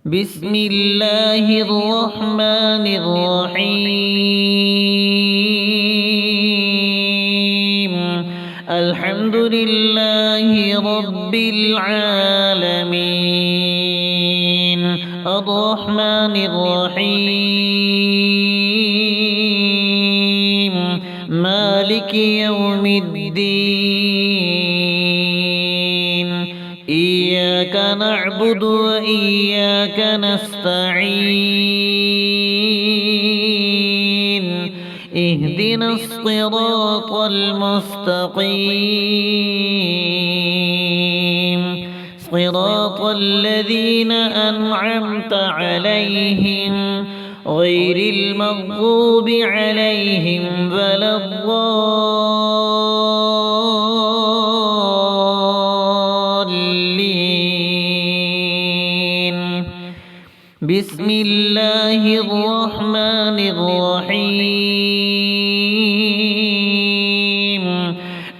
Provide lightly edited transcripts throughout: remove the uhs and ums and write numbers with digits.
بسم الله الرحمن الرحيم الحمد لله رب العالمين الرحمن الرحيم مالك يوم الدين إياك نعبد وإياك نستعين اهدنا الصراط المستقيم صراط الذين أنعمت عليهم غير المغضوب عليهم ولا الضالين بسم الله الرحمن الرحيم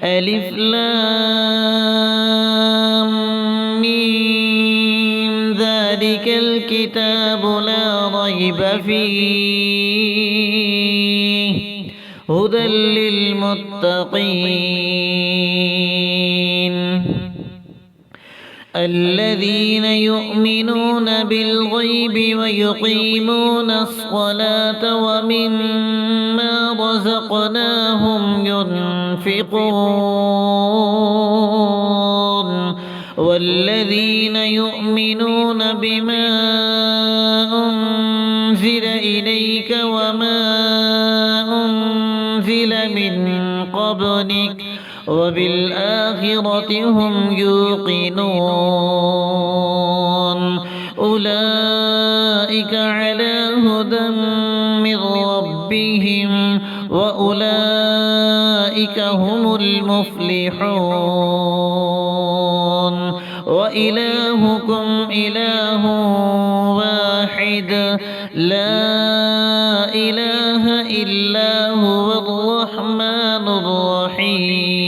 ألف لام ميم ذلك الكتاب لا ريب فيه هدى للمتقين الذين يؤمنون بالغيب ويقيمون الصلاة ومما رزقناهم ينفقون والذين يؤمنون بما أنزل إليك وما أنزل من قبلك وبالآخرة هم يوقنون أولئك على هدى من ربهم وأولئك هم المفلحون وإلهكم إله واحد لا إله إلا هو الرحمن الرحيم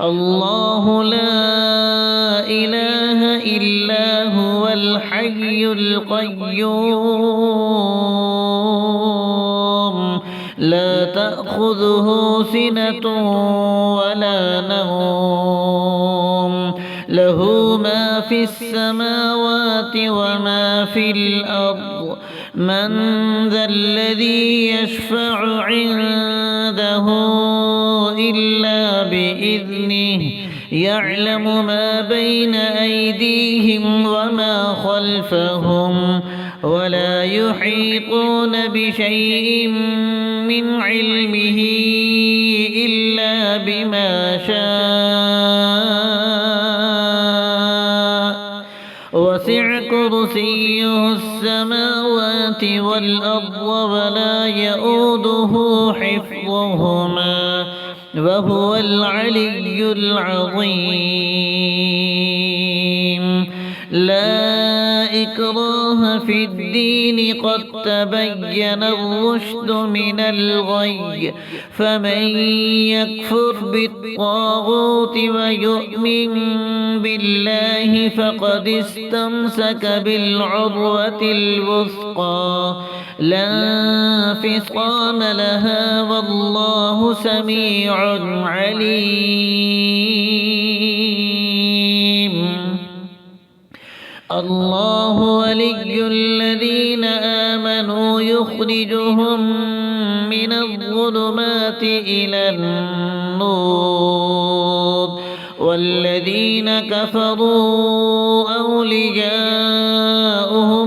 الله لا إله إلا هو الحي القيوم لا تأخذه سنة ولا نوم له ما في السماوات وما في الأرض من ذا الذي يشفع عنده إلا بإذنه يعلم ما بين أيديهم وما خلفهم ولا يحيطون بشيء من علمه إلا بما شاء وسع كرسيه السماوات والأرض ولا يؤوده حفظهما وهو العلي العظيم لا إكراه في الدين قد تبين الرشد من الغي فمن يكفر بالطاغوت ويؤمن بالله فقد استمسك بالعروة الوثقى لا انفصام لها والله سميع عليم الله ولي الذين آمنوا يخرجهم من الظلمات إلى النور والذين كفروا أولياؤهم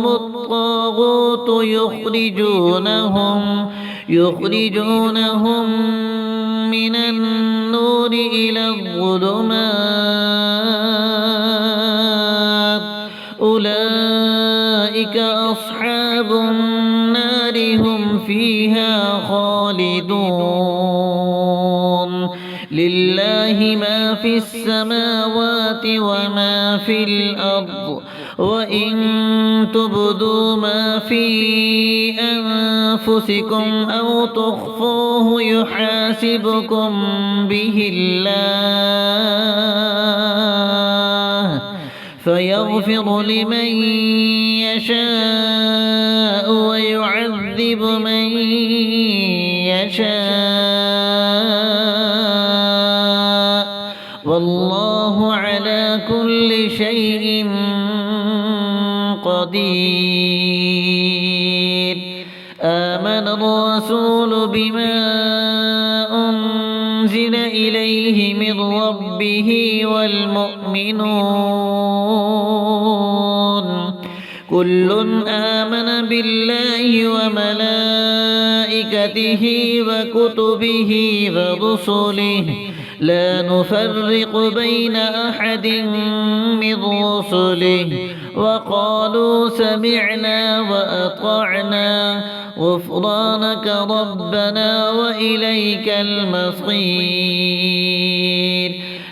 الطاغوت يخرجونهم من النور إلى الظلمات أولئك أصحاب النار هم فيها خالدون لله ما في السماوات وما في الأرض وإن تبدوا ما في أنفسكم أو تخفوه يحاسبكم به الله فيغفر لمن يشاء ويعذب من يشاء والله على كل شيء قدير. آمن الرسول بما أنزل إليه من ربه والمؤمنون كل آمن بالله وملائكته وكتبه ورسله لا نفرق بين أحد من رسله وقالوا سمعنا وأطعنا غفرانك ربنا وإليك المصير.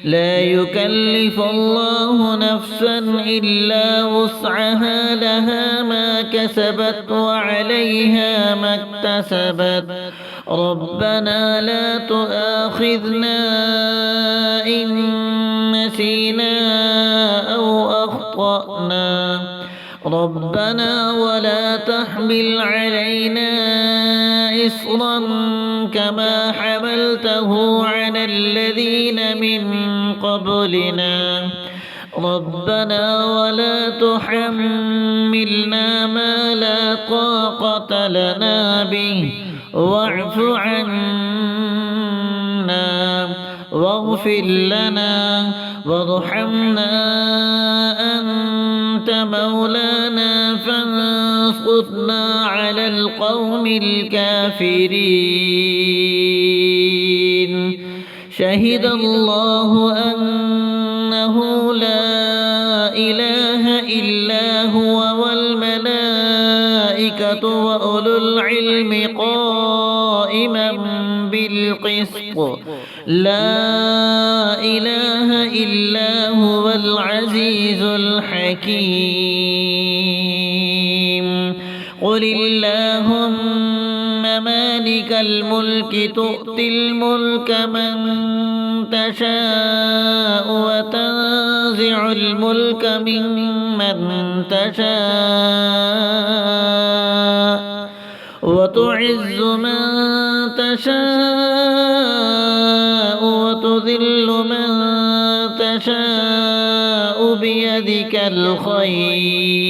لا يكلف الله نفسا إلا وسعها لها ما كسبت وعليها ما اكتسبت ربنا لا تؤاخذنا إن نسينا أو أخطأنا ربنا ولا تحمل علينا إصرا كما حملته على الذين من قبلنا ربنا ولا تحملنا ما لا طاقة لنا به واعف عنا واغفر لنا وارحمنا أنت مولانا فانصرنا على القوم الكافرين. شهد الله أنه لا إله إلا هو والملائكة وأولو العلم قائما بالقسط لا إله إلا هو العزيز الحكيم. قل اللهم مالك الملك تؤتي الملك من تشاء وتنزع الملك ممن تشاء وتعز من تشاء وتذل من تشاء بيدك الخير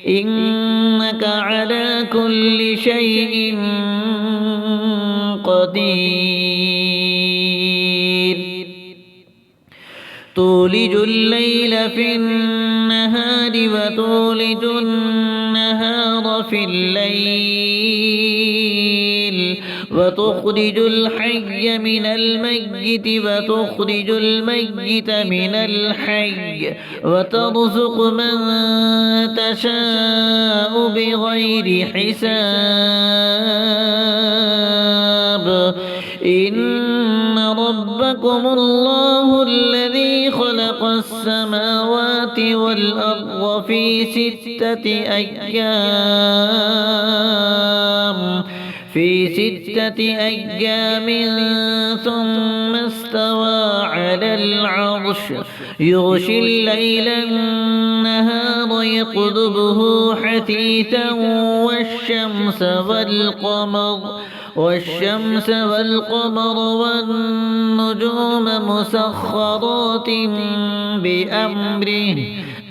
إنك على كل شيء قدير. تولج الليل في النهار وتولج النهار في الليل وتخرج الحي من الميت وتخرج الميت من الحي وترزق من تشاء بغير حساب. إن ربكم الله الذي خلق السماوات والأرض في 6 أيام ثم استوى على العرش يغشي الليل النهار يطلبه حثيثا والشمس والقمر والنجوم مسخرات بأمره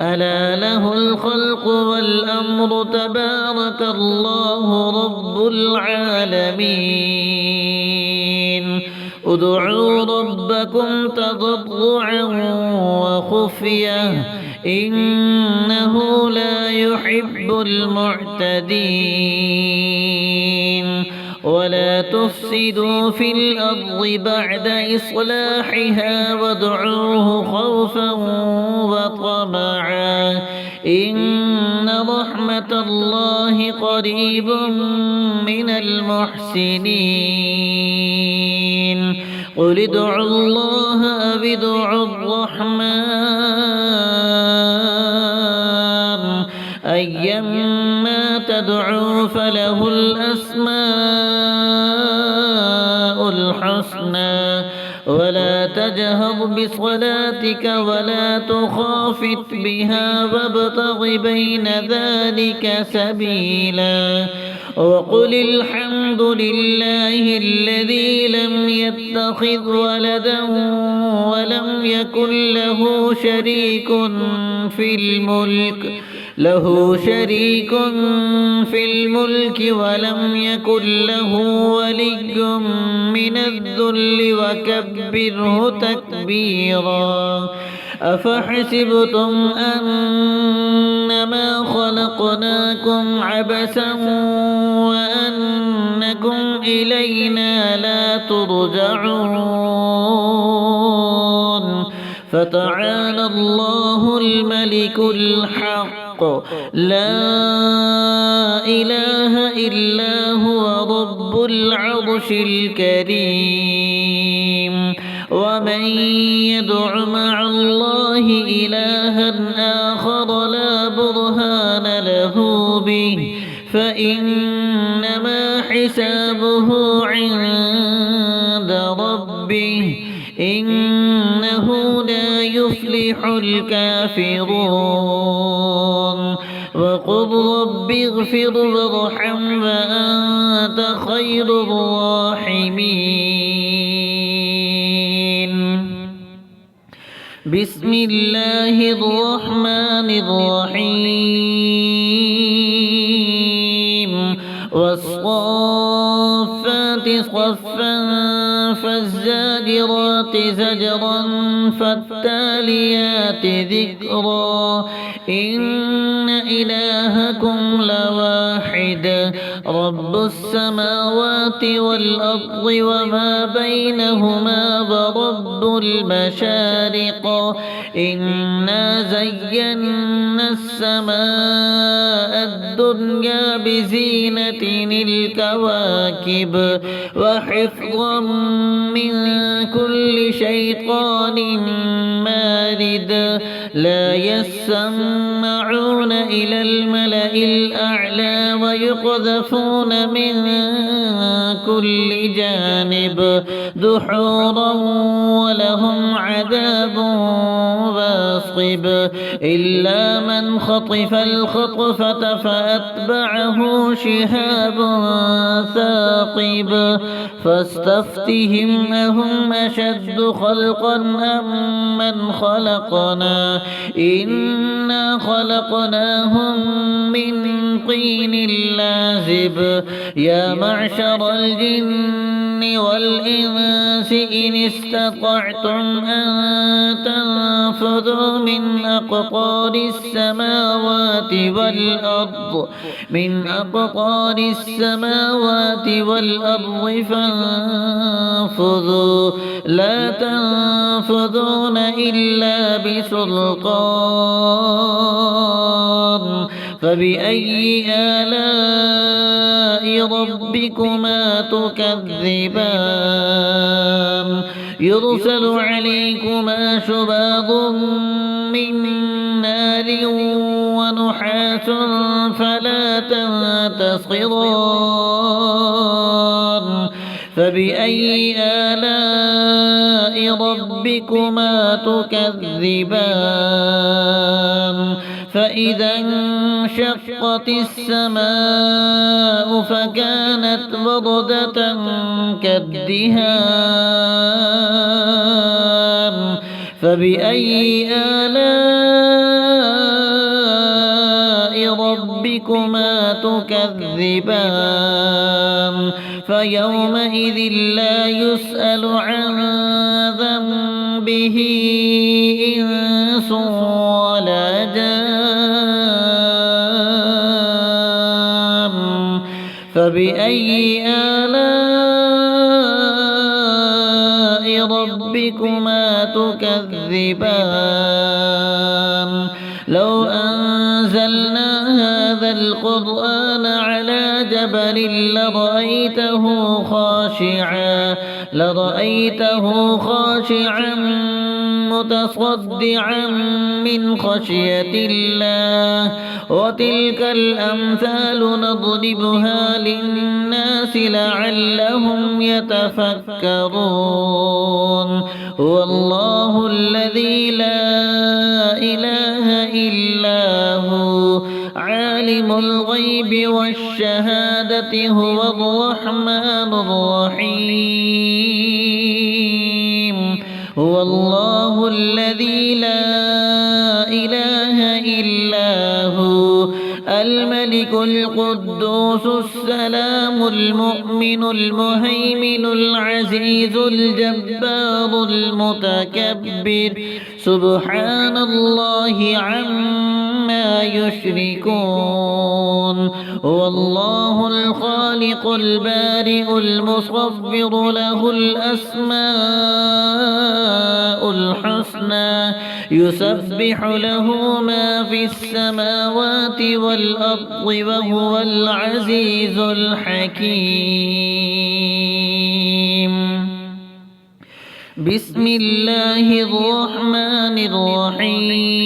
ألا له الخلق والأمر تبارك الله رب العالمين. ادعوا ربكم تضرعا وخفية إنه لا يحب المعتدين. ولا تفسدوا في الأرض بعد إصلاحها وادعوه خوفا وطمعا إن رحمة الله قريب من المحسنين. قل ادعوا الله أو ادعوا الرحمن أيما تدعوا فله الأسماء الحسنى ولا تجهر بصلاتك ولا تخافت بها وابتغ بين ذلك سبيلا وقل الحمد لله الذي لم يتخذ ولدا ولم يكن له شريك في الملك ولم يكن له ولي من الذل وكبره تكبيرا أفحسبتم أنما خلقناكم عبثا وأنكم إلينا لا ترجعون فتعالى الله الملك الحق لا إله إلا هو رب العرش الكريم ومن يدع مع الله إلها آخر لا برهان له به فإنما حسابه عند ربه إنه لا يفلح الكافرون وقل رب اغفر وارحم وأنت خير الراحمين بسم الله الرحمن الرحيم والصافات صفا فالزاجرات زجرا فالتاليات ذكرا إن إلهكم لواحد رب السماوات والأرض وما بينهما ورب المشارق إنا زينا السماء الدنيا بزينة الكواكب وحفظا من كل شيطان مارد لا يسمعون إلى الملأ الأعلى ويقذفون من كل جانب دحورا ولهم عذاب واصب إلا من خطف الخطفة فأتبعه شهاب ثاقب فاستفتهم أهم أشد خلقا أم من خلقنا إنا خلقناهم من طين لازب يا معشر الجن والإنس إن استطعتم أن تنفذوا من أقطار السماوات والأرض فانفذوا لا تنفذون إلا بسلطان فبأي آلاء ربكما تكذبان يرسل عليكما شباب من نار ونحاس فلا تنتصران فبأي آلاء ربكما تكذبان فإذا انشقت السماء فكانت وردة كالدهان فبأي آلاء ربكما تكذبان فيومئذ لا يسأل عن ذنبه إنس ولا جان فبأي آلاء ربكما تكذبان لو أنزلنا هذا القرآن على جبل لرأيته خاشعا متصدعا من خشية الله وتلك الأمثال نضربها للناس لعلهم يتفكرون هو الله الذي لا إله إلا هو عالم الغيب والشهادة هو الرحمن الرحيم هو الله الذي لا إله إلا هو الملك القدوس السلام المؤمن المهيمن العزيز الجبار المتكبر سبحان الله عما يشركون هو الله الخالق البارئ المصور له الأسماء الحسنى يسبح له ما في السماوات والأرض وهو العزيز الحكيم بسم الله الرحمن الرحيم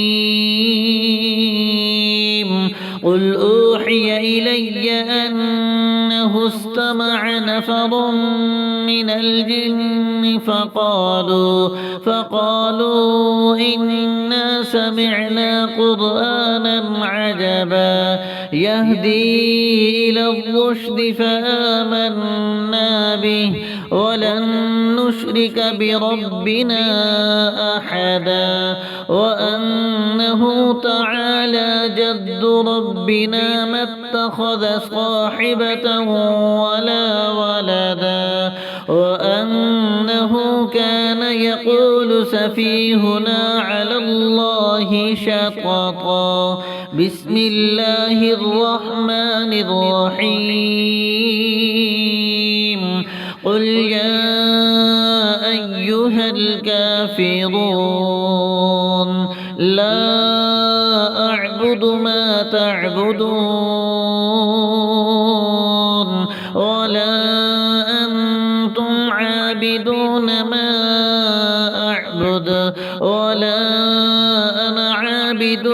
قل أوحي إلي أنه استمع نفر من الجن فقالوا إنا سمعنا قرآنا عجبا يهدي إلى الرشد فآمنا به ولن نشرك بربنا أحدا وأنه تعالى جد ربنا ما اتخذ صاحبة ولا ولدا وأنه كان يقول سفيهنا على الله شططا بسم الله الرحمن الرحيم قل يا أيها الكافرون لا أعبد ما تعبدون ولا أنتم عابدون ما أعبد ولا أنا عابد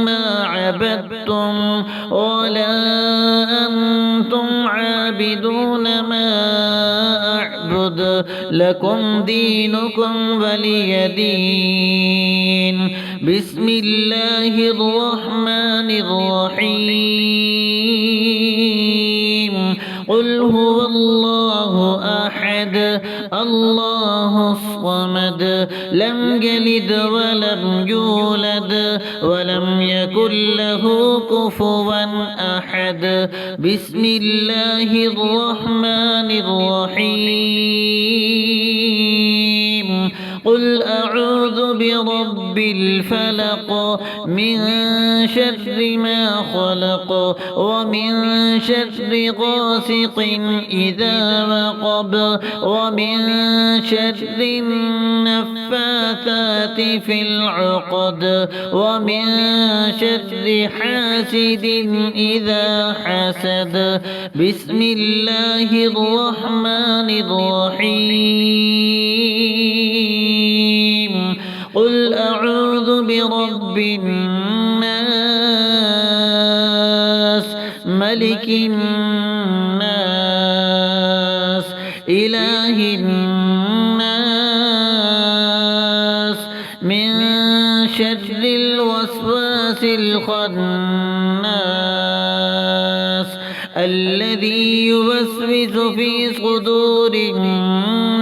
ما عبدتم ولا أنتم عابدون ما أعبد لكم دينكم ولي دين بسم الله الرحمن الرحيم قل هو الله أحد الله الصمد لم يلد ولم يولد ولم يكن له كفوا أحد بسم الله الرحمن الرحيم قل أعوذ برب الفلق من شر ما خلق ومن شر غاسق إذا وقب ومن شر النفاثات في العقد ومن شر حاسد إذا حسد بسم الله الرحمن الرحيم قل أعوذ برب الناس ملك الناس إله الناس من شر الوسواس الخناس الذي يوسوس في صدور الناس